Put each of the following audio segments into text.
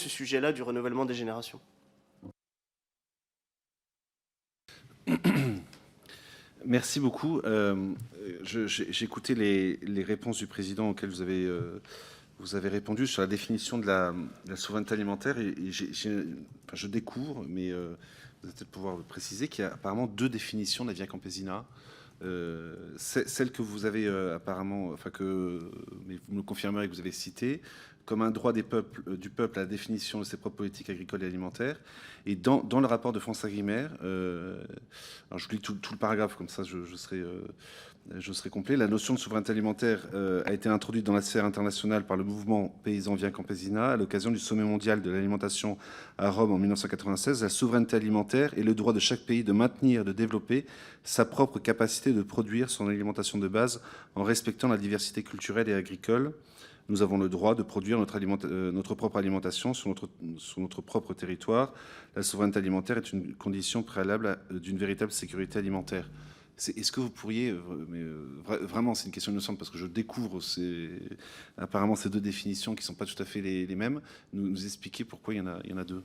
ce sujet-là du renouvellement des générations. Merci beaucoup. J'ai écouté les réponses du président auxquelles vous avez répondu sur la définition de la souveraineté alimentaire. Et enfin, je découvre, mais vous allez peut-être pouvoir préciser qu'il y a apparemment deux définitions de la Via Campesina. Celle que vous avez apparemment, enfin mais vous me confirmerez que vous avez citée, comme un droit du peuple à la définition de ses propres politiques agricoles et alimentaires. Et dans le rapport de François Grimer, alors je lis tout le paragraphe, comme ça je serai complet. La notion de souveraineté alimentaire a été introduite dans la sphère internationale par le mouvement paysan Via Campesina à l'occasion du sommet mondial de l'alimentation à Rome en 1996. La souveraineté alimentaire est le droit de chaque pays de maintenir, de développer sa propre capacité de produire son alimentation de base en respectant la diversité culturelle et agricole. Nous avons le droit de produire notre propre alimentation sur notre propre territoire. La souveraineté alimentaire est une condition préalable d'une véritable sécurité alimentaire. Est-ce que vous pourriez, vraiment c'est une question innocente parce que je découvre apparemment ces deux définitions qui ne sont pas tout à fait les mêmes, nous expliquer pourquoi il y en a deux?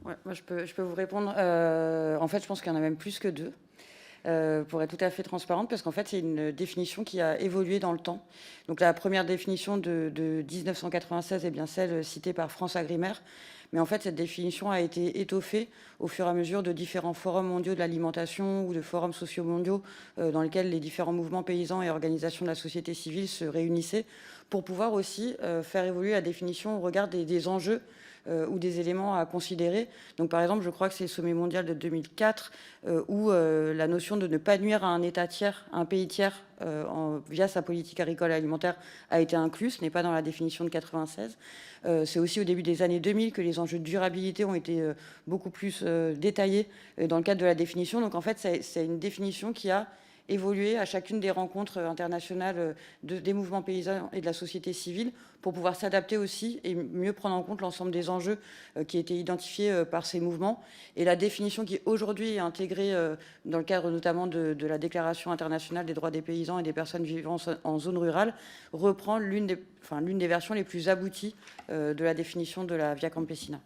Ouais, moi je peux vous répondre. En fait, je pense qu'il y en a même plus que deux. Pour être tout à fait transparente, parce qu'en fait, c'est une définition qui a évolué dans le temps. Donc la première définition de 1996 est bien celle citée par François Grimer, mais en fait, cette définition a été étoffée au fur et à mesure de différents forums mondiaux de l'alimentation ou de forums sociaux mondiaux dans lesquels les différents mouvements paysans et organisations de la société civile se réunissaient pour pouvoir aussi faire évoluer la définition au regard des enjeux ou des éléments à considérer. Donc, par exemple, je crois que c'est le sommet mondial de 2004 où la notion de ne pas nuire à un État tiers, à un pays tiers, via sa politique agricole et alimentaire, a été incluse. Ce n'est pas dans la définition de 96. C'est aussi au début des années 2000 que les enjeux de durabilité ont été beaucoup plus détaillés dans le cadre de la définition. Donc, en fait, c'est une définition qui a évolué à chacune des rencontres internationales des mouvements paysans et de la société civile pour pouvoir s'adapter aussi et mieux prendre en compte l'ensemble des enjeux qui étaient identifiés par ces mouvements. Et la définition qui aujourd'hui est intégrée dans le cadre notamment de la Déclaration internationale des droits des paysans et des personnes vivant en zone rurale reprend l'une des versions les plus abouties de la définition de la Via Campesina.